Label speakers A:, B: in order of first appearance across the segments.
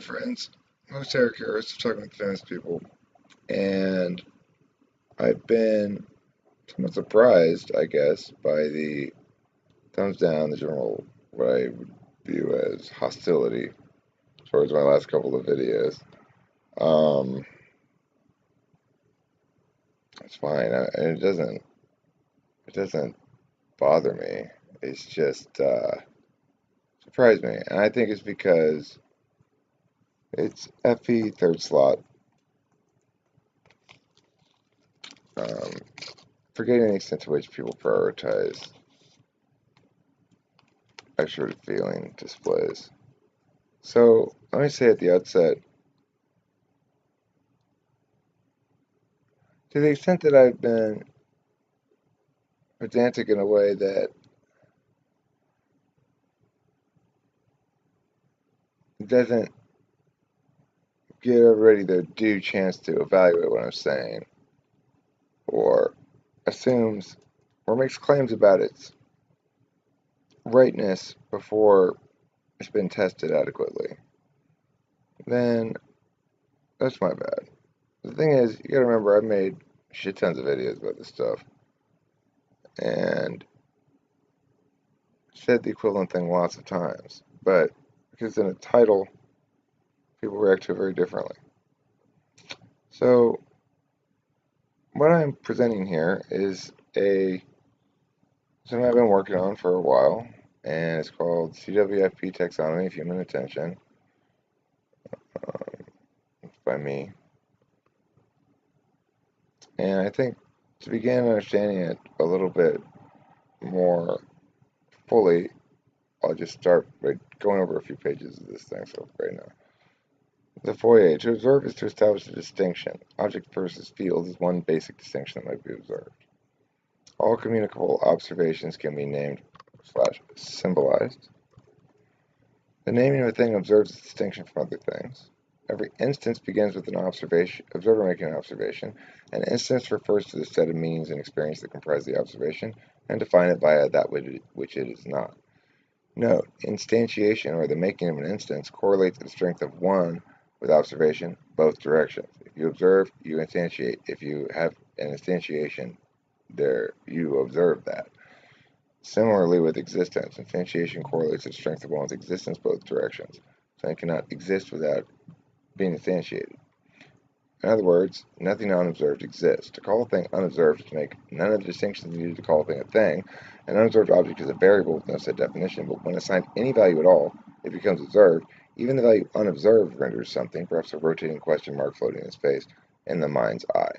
A: friends. I was Eric Harris, talking with famous people, and I've been somewhat surprised, I guess, by the thumbs down, the general, what I would view as hostility towards my last couple of videos. It's fine, and it doesn't bother me. It's just surprised me, and I think it's because it's FE third slot. Um, Forgetting the extent to which people prioritize extroverted feeling displays. So let me say at the outset, to the extent that I've been pedantic in a way that doesn't give everybody their due chance to evaluate what I'm saying, or assumes or makes claims about its rightness before it's been tested adequately, then that's my bad. The thing is, you gotta remember, I've made shit tons of videos about this stuff, and said the equivalent thing lots of times, but because in a title, people react to it very differently. So, what I'm presenting here is something I've been working on for a while, and it's called TwFP Taxonomy of Human Attention. It's by me. And I think to begin understanding it a little bit more fully, I'll just start by going over a few pages of this thing right now. The foyer. To observe is to establish a distinction. Object versus field is one basic distinction that might be observed. All communicable observations can be named / symbolized. The naming of a thing observes its distinction from other things. Every instance begins with an observer making an observation. An instance refers to the set of meanings and experience that comprise the observation and define it via that which it is not. Note, instantiation, or the making of an instance, correlates the strength of one with observation, both directions. If you observe, you instantiate. If you have an instantiation, you observe that. Similarly with existence, instantiation correlates the strength of one's existence both directions. So it cannot exist without being instantiated. In other words, nothing unobserved exists. To call a thing unobserved is to make none of the distinctions needed to call a thing a thing. An unobserved object is a variable with no set definition, but when assigned any value at all, it becomes observed. Even the value unobserved renders something, perhaps a rotating question mark floating in space, in the mind's eye.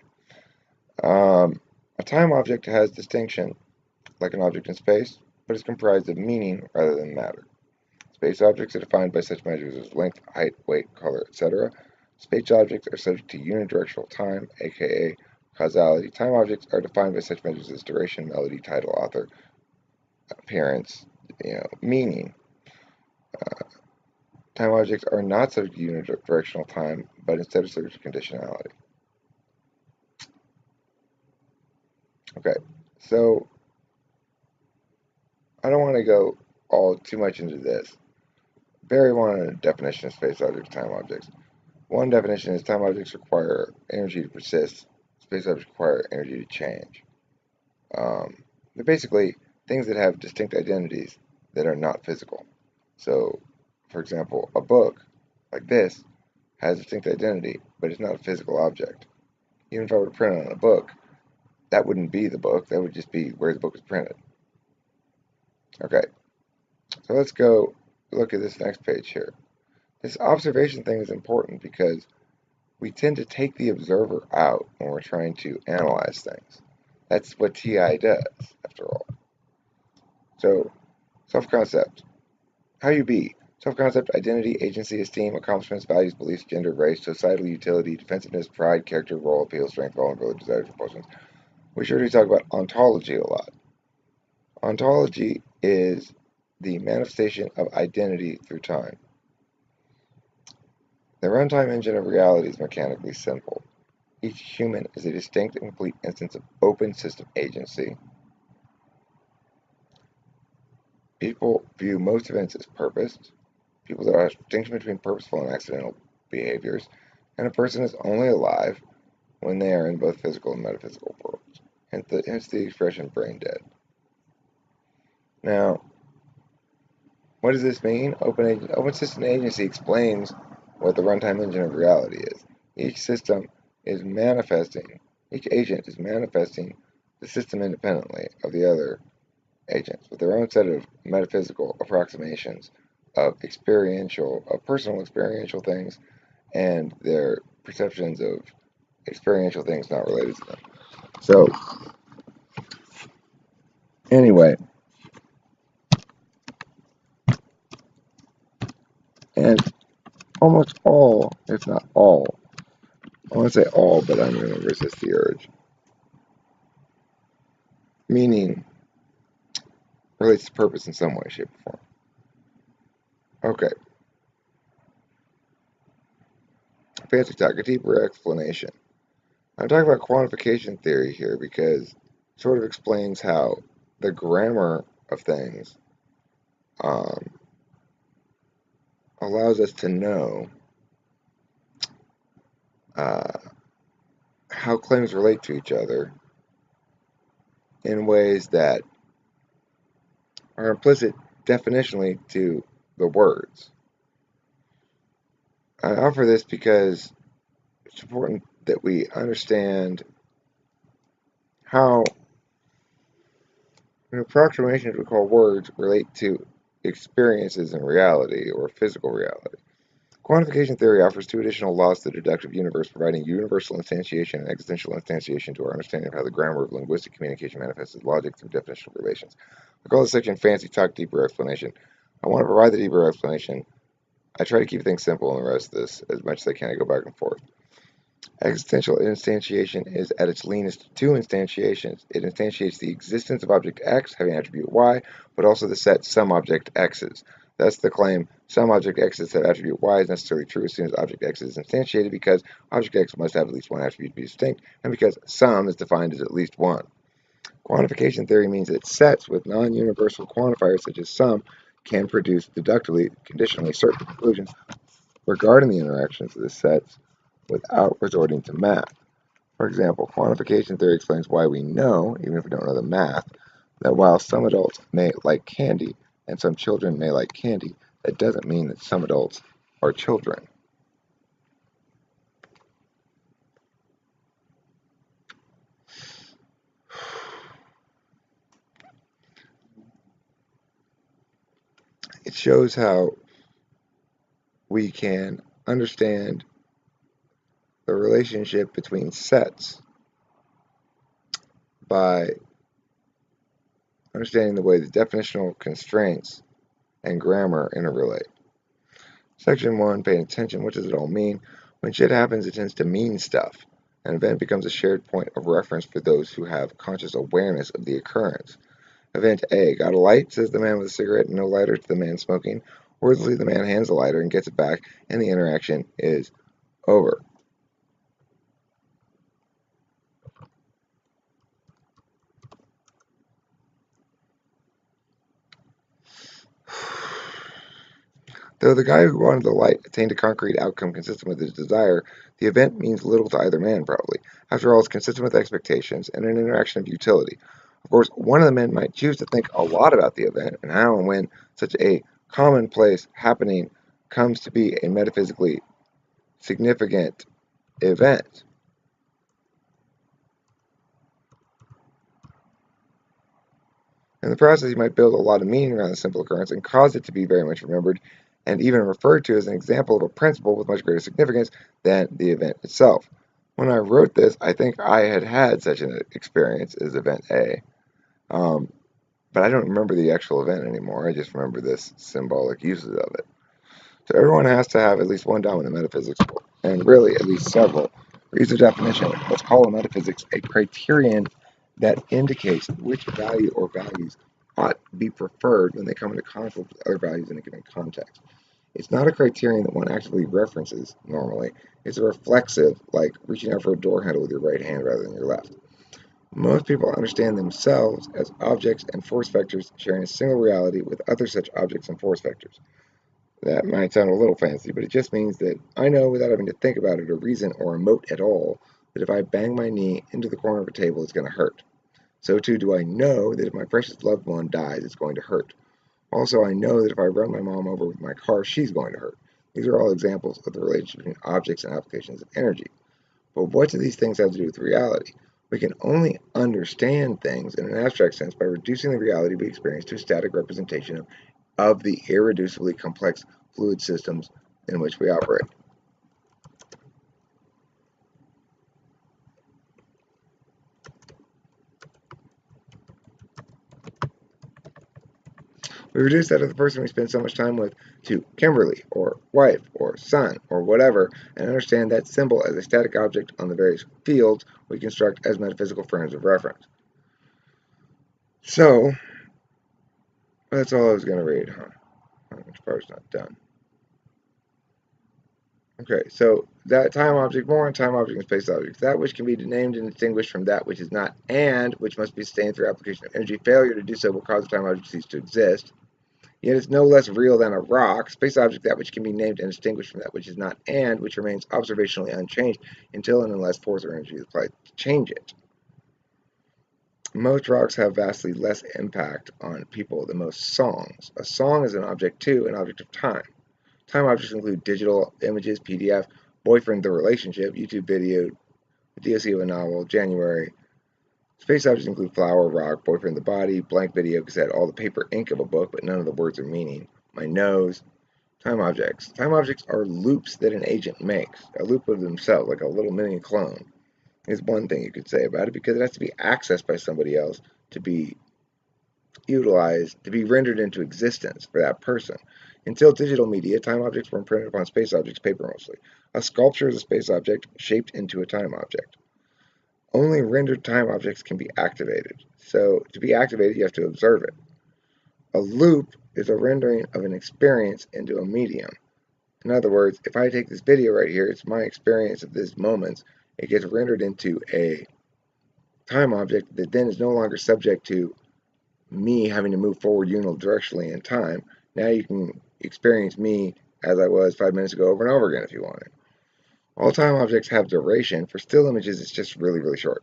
A: A time object has distinction, like an object in space, but is comprised of meaning rather than matter. Space objects are defined by such measures as length, height, weight, color, etc. Space objects are subject to unidirectional time, aka causality. Time objects are defined by such measures as duration, melody, title, author, appearance, meaning. Time objects are not subject to unidirectional time, but instead are subject to conditionality. Okay, so I don't want to go all too much into this. Very one definition of space objects, time objects. One definition is time objects require energy to persist. Space objects require energy to change. They're basically things that have distinct identities that are not physical. So, for example, a book like this has a distinct identity, but it's not a physical object. Even if I were to print it on a book, that wouldn't be the book. That would just be where the book is printed. Okay, so let's go look at this next page here. This observation thing is important because we tend to take the observer out when we're trying to analyze things. That's what TI does, after all. So, self-concept. How you be? Self-concept, identity, agency, esteem, accomplishments, values, beliefs, gender, race, societal utility, defensiveness, pride, character, role, appeal, strength, vulnerability, desires, repulsions. We sure do talk about ontology a lot. Ontology is the manifestation of identity through time. The runtime engine of reality is mechanically simple. Each human is a distinct and complete instance of open system agency. People view most events as purposed. people draw a distinction between purposeful and accidental behaviors, and a person is only alive when they are in both physical and metaphysical worlds. Hence the expression brain dead. Now, what does this mean? Open system agency explains what the runtime engine of reality is. Each agent is manifesting the system independently of the other agents with their own set of metaphysical approximations of personal experiential things and their perceptions of experiential things not related to them. So, anyway, and almost all, if not all, I want to say all, but I'm going to resist the urge, meaning relates to purpose in some way, shape, or form. Okay. Fancy talk, a deeper explanation. I'm talking about quantification theory here because it sort of explains how the grammar of things allows us to know how claims relate to each other in ways that are implicit definitionally to the words. I offer this because it's important that we understand how approximations we call words relate to experiences in reality or physical reality. Quantification theory offers two additional laws to the deductive universe, providing universal instantiation and existential instantiation to our understanding of how the grammar of linguistic communication manifests as logic through definitional relations. I call this section Fancy Talk Deeper Explanation. I want to provide the deeper explanation. I try to keep things simple in the rest of this as much as I can. I go back and forth. Existential instantiation is at its leanest two instantiations. It instantiates the existence of object X having attribute Y, but also the set some object X's. Thus, the claim some object X's have attribute Y is necessarily true as soon as object X is instantiated because object X must have at least one attribute to be distinct, and because some is defined as at least one. Quantification theory means that sets with non-universal quantifiers such as some can produce deductively, conditionally certain conclusions regarding the interactions of the sets without resorting to math. For example, quantification theory explains why we know, even if we don't know the math, that while some adults may like candy and some children may like candy, that doesn't mean that some adults are children. It shows how we can understand the relationship between sets by understanding the way the definitional constraints and grammar interrelate. Section 1, paying attention. What does it all mean? When shit happens, it tends to mean stuff. An event becomes a shared point of reference for those who have conscious awareness of the occurrence. Event A. Got a light, says the man with a cigarette and no lighter to the man smoking. Worthily, the man hands the lighter and gets it back, and the interaction is over. Though the guy who wanted the light attained a concrete outcome consistent with his desire, the event means little to either man, probably. After all, it's consistent with expectations and an interaction of utility. Of course, one of the men might choose to think a lot about the event and how and when such a commonplace happening comes to be a metaphysically significant event. In the process, he might build a lot of meaning around the simple occurrence and cause it to be very much remembered and even referred to as an example of a principle with much greater significance than the event itself. When I wrote this, I think I had such an experience as event A, but I don't remember the actual event anymore. I just remember this symbolic uses of it. So everyone has to have at least one dominant metaphysics, and really at least several. For ease of definition, let's call in metaphysics a criterion that indicates which value or values ought to be preferred when they come into conflict with other values in a given context. It's not a criterion that one actively references normally. It's a reflexive, like reaching out for a door handle with your right hand rather than your left. Most people understand themselves as objects and force vectors sharing a single reality with other such objects and force vectors. That might sound a little fancy, but it just means that I know without having to think about it or reason or emote at all that if I bang my knee into the corner of a table, it's going to hurt. So too do I know that if my precious loved one dies, it's going to hurt. Also, I know that if I run my mom over with my car, she's going to hurt. These are all examples of the relationship between objects and applications of energy. But what do these things have to do with reality? We can only understand things in an abstract sense by reducing the reality we experience to a static representation of the irreducibly complex fluid systems in which we operate. We reduce that of the person we spend so much time with to Kimberly, or wife, or son, or whatever, and understand that symbol as a static object on the various fields we construct as metaphysical frames of reference. So, that's all I was going to read, huh? Which part's not done. Okay, so that time object, more on time object and space objects. That which can be named and distinguished from that which is not, and which must be sustained through application of energy. Failure to do so will cause the time object to cease to exist. Yet it's no less real than a rock. Space object, that which can be named and distinguished from that which is not, and which remains observationally unchanged until and unless force or energy is applied to change it. Most rocks have vastly less impact on people than most songs. A song is an object too, an object of time. Time objects include digital images, PDF, boyfriend the relationship, YouTube video, the DOC of a novel, January. Space objects include flower, rock, boyfriend the body, blank video cassette, all the paper ink of a book, but none of the words or meaning. My nose. Time objects. Time objects are loops that an agent makes. A loop of themselves, like a little mini clone, is one thing you could say about it, because it has to be accessed by somebody else to be utilized, to be rendered into existence for that person. Until digital media, time objects were imprinted upon space objects, paper mostly. A sculpture is a space object shaped into a time object. Only rendered time objects can be activated. So to be activated, you have to observe it. A loop is a rendering of an experience into a medium. In other words, if I take this video right here, it's my experience of this moment. It gets rendered into a time object that then is no longer subject to me having to move forward unidirectionally in time. Now you can experience me as I was 5 minutes ago over and over again if you wanted. All time objects have duration. For still images, it's just really, really short.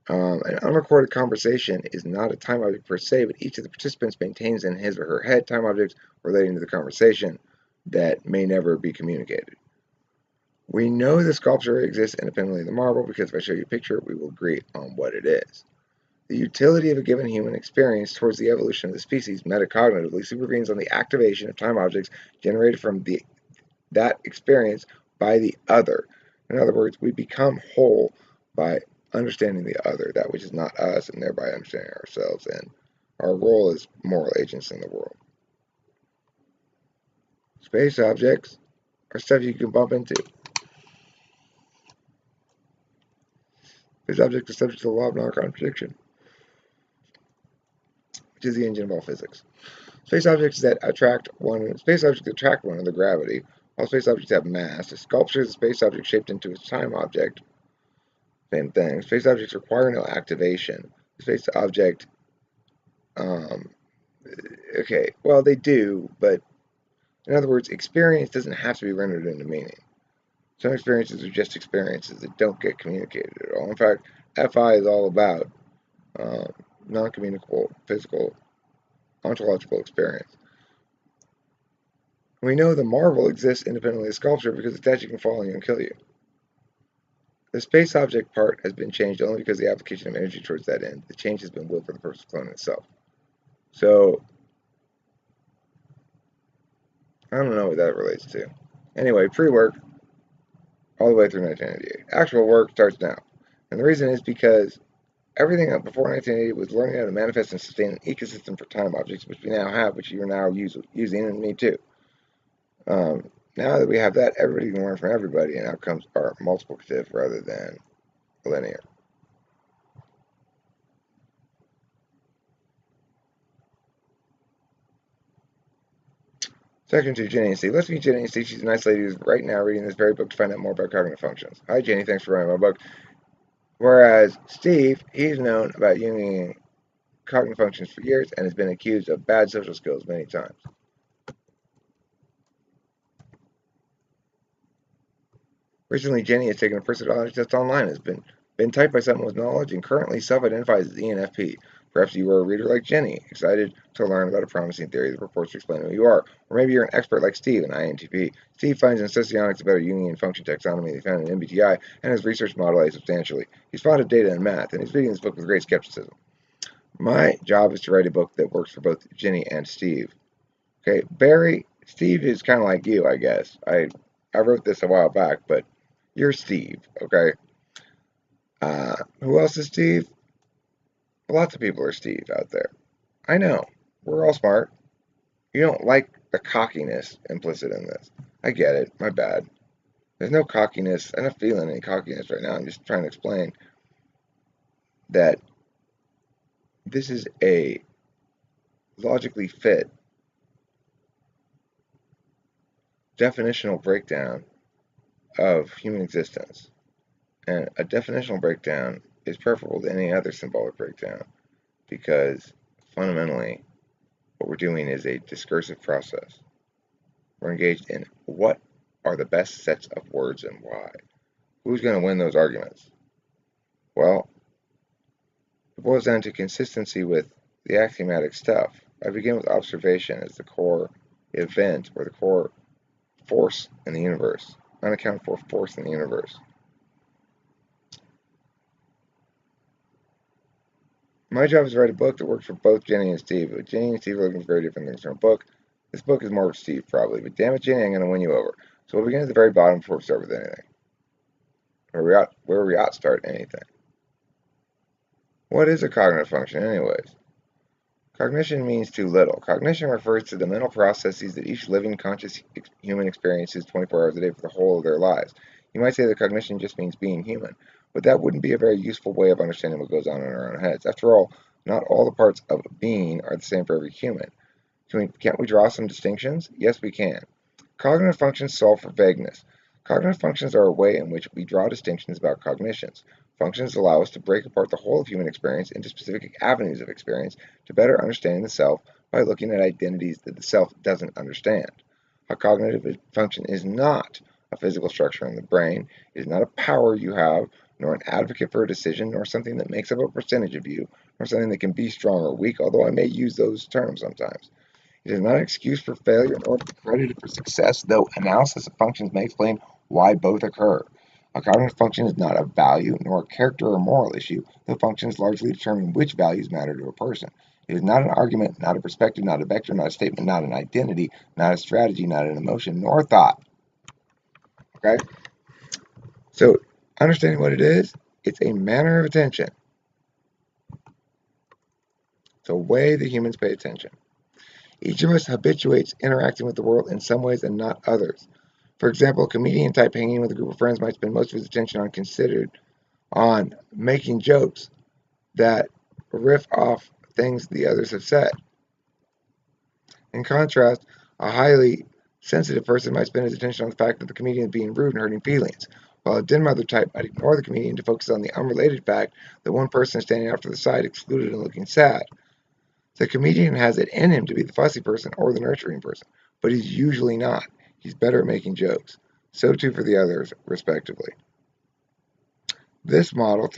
A: An unrecorded conversation is not a time object per se, but each of the participants maintains in his or her head time objects relating to the conversation that may never be communicated. We know the sculpture exists independently of the marble because if I show you a picture, we will agree on what it is. The utility of a given human experience towards the evolution of the species metacognitively supervenes on the activation of time objects generated from that experience by the other. In other words, we become whole by understanding the other, that which is not us, and thereby understanding ourselves and our role as moral agents in the world. Space objects are stuff you can bump into. Space objects are subject to the law of non-contradiction, which is the engine of all physics. Space objects that attract one another gravity. All space objects have mass. A sculpture is a space object shaped into a time object. Same thing. Space objects require no activation. Space object, okay, well, they do, but in other words, experience doesn't have to be rendered into meaning. Some experiences are just experiences that don't get communicated at all. In fact, FI is all about non-communicable, physical, ontological experience. We know the marvel exists independently of sculpture because the statue can fall on you and kill you. The space object part has been changed only because of the application of energy towards that end. The change has been willed for the purpose of cloning itself. So, I don't know what that relates to. Anyway, pre-work all the way through 1998. Actual work starts now. And the reason is because everything up before 1980 was learning how to manifest and sustain an ecosystem for time objects, which we now have, which you're now using, and me too. Now that we have that, everybody can learn from everybody, and outcomes are multiplicative rather than linear. Section 2, Jenny and Steve. Let's meet Jenny and Steve. She's a nice lady who's right now reading this very book to find out more about cognitive functions. Hi, Jenny. Thanks for writing my book. Whereas Steve, he's known about using cognitive functions for years and has been accused of bad social skills many times. Recently, Jenny has taken a personality test online, has been typed by someone with knowledge, and currently self-identifies as ENFP. Perhaps you are a reader like Jenny, excited to learn about a promising theory that purports to explain who you are. Or maybe you're an expert like Steve, an INTP. Steve finds in socionics a better Jungian function taxonomy they found in MBTI, and has researched Model A substantially. He's fond of data and math, and he's reading this book with great skepticism. My job is to write a book that works for both Jenny and Steve. Okay, Barry, Steve is kind of like you, I guess. I wrote this a while back, but you're Steve, okay? Who else is Steve? Lots of people are Steve out there. I know. We're all smart. You don't like the cockiness implicit in this. I get it. My bad. There's no cockiness. I'm not feeling any cockiness right now. I'm just trying to explain that this is a logically fit definitional breakdown of human existence. And a definitional breakdown is preferable to any other symbolic breakdown because fundamentally what we're doing is a discursive process. We're engaged in what are the best sets of words and why. Who's going to win those arguments? Well, it boils down to consistency with the axiomatic stuff. I begin with observation as the core event or the core force in the universe, unaccounted for force in the universe. My job is to write a book that works for both Jenny and Steve, but Jenny and Steve are looking for very different things from a book. This book is more of Steve, probably, but damn it, Jenny, I'm going to win you over. So we'll begin at the very bottom before we start with anything. Where we ought to start anything. What is a cognitive function, anyways? Cognition means too little. Cognition refers to the mental processes that each living, conscious human experiences 24 hours a day for the whole of their lives. You might say that cognition just means being human, but that wouldn't be a very useful way of understanding what goes on in our own heads. After all, not all the parts of being are the same for every human. Can't we draw some distinctions? Yes, we can. Cognitive functions solve for vagueness. Cognitive functions are a way in which we draw distinctions about cognitions. Functions allow us to break apart the whole of human experience into specific avenues of experience to better understand the self by looking at identities that the self doesn't understand. A cognitive function is not a physical structure in the brain. It is not a power you have, nor an advocate for a decision, nor something that makes up a percentage of you, nor something that can be strong or weak, although I may use those terms sometimes. It is not an excuse for failure nor credited for success, though analysis of functions may explain why both occur. A cognitive function is not a value nor a character or moral issue, though functions largely determine which values matter to a person. It is not an argument, not a perspective, not a vector, not a statement, not an identity, not a strategy, not an emotion, nor a thought. Okay? So, understanding what it is, it's a manner of attention. It's a way that humans pay attention. Each of us habituates interacting with the world in some ways and not others. For example, a comedian type hanging with a group of friends might spend most of his attention on making jokes that riff off things the others have said. In contrast, a highly sensitive person might spend his attention on the fact that the comedian is being rude and hurting feelings, while a dim mother type might ignore the comedian to focus on the unrelated fact that one person is standing off to the side, excluded and looking sad. The comedian has it in him to be the fussy person or the nurturing person, but he's usually not. He's better at making jokes. So too for the others, respectively. This model,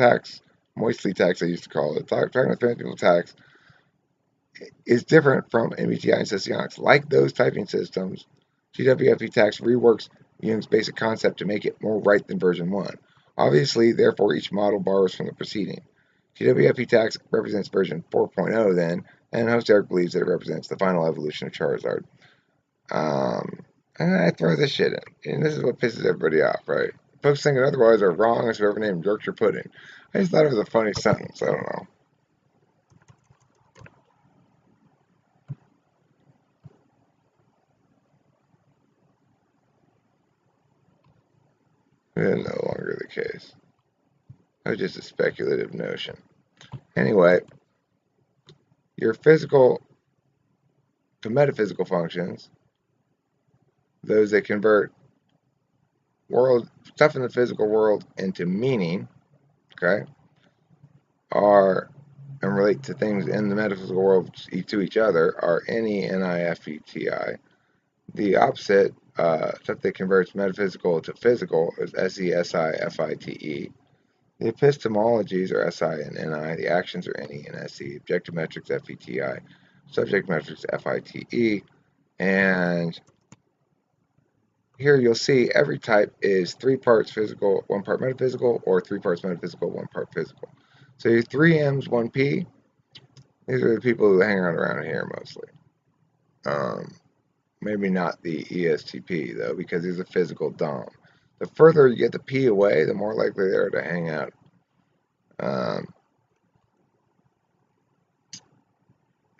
A: moistly tax I used to call it, talking with people tax, is different from MBTI and socionics. Like those typing systems, TwFP tax reworks Jung's basic concept to make it more right than version 1. Obviously, therefore, each model borrows from the preceding. TwFP tax represents version 4.0 then, and host Eric believes that it represents the final evolution of Charizard. And I throw this shit in, and this is what pisses everybody off, right? Folks thinking otherwise are wrong as whoever named Yorkshire Pudding. I just thought it was a funny sentence, I don't know. It's no longer the case. It was just a speculative notion. Anyway, your physical to metaphysical functions, those that convert stuff in the physical world into meaning, okay, are and relate to things in the metaphysical world to each other, are NE, NI, FETI. The opposite stuff that converts metaphysical to physical is SE, SI, FITE. The epistemologies are SI and NI. The actions are NE and SE. Objective metrics FETI. Subject metrics FITE. And here you'll see every type is 3 parts physical, 1 part metaphysical, or 3 parts metaphysical, 1 part physical. So your 3 M's, 1 P, these are the people who hang around here mostly. Maybe not the ESTP though, because he's a physical dom. The further you get the P away, the more likely they are to hang out.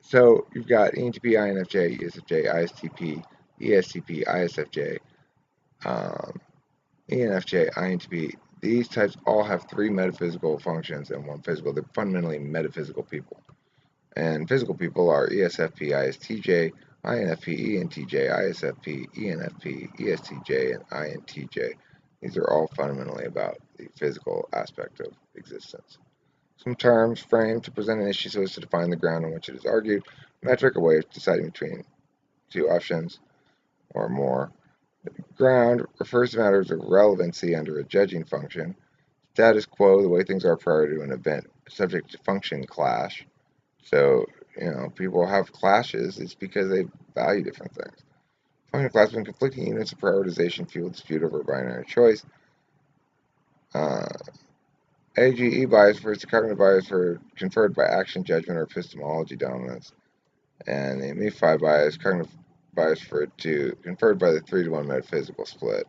A: So you've got ENTP, INFJ, ESFJ, ISTP, ESTP, ISFJ, ENFJ, INTP. These types all have 3 metaphysical functions and 1 physical. They're fundamentally metaphysical people. And physical people are ESFP, ISTJ, INFP, ENTJ, ISFP, ENFP, ESTJ, and INTJ. These are all fundamentally about the physical aspect of existence. Some terms framed to present an issue so as to define the ground on which it is argued. Metric, a way of deciding between 2 options or more. Ground refers to matters of relevancy under a judging function. Status quo, the way things are prior to an event, subject to function clash. So, people have clashes. It's because they value different things. Function class when conflicting units of prioritization fuel dispute over a binary choice. AGE bias refers to cognitive bias conferred by action, judgment, or epistemology dominance. And the ME5 bias, cognitive bias conferred by the 3-to-1 metaphysical split.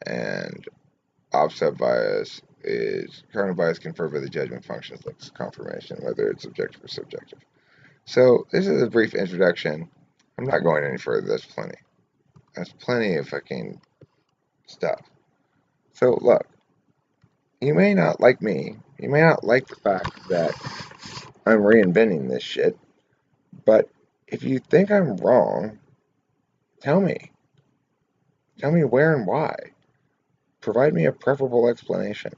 A: And OPSEP bias is cognitive bias conferred by the judgment functions like confirmation, whether it's objective or subjective. So this is a brief introduction. I'm not going any further. That's plenty. That's plenty of fucking stuff. So look, you may not like me. You may not like the fact that I'm reinventing this shit. But if you think I'm wrong, tell me. Tell me where and why. Provide me a preferable explanation.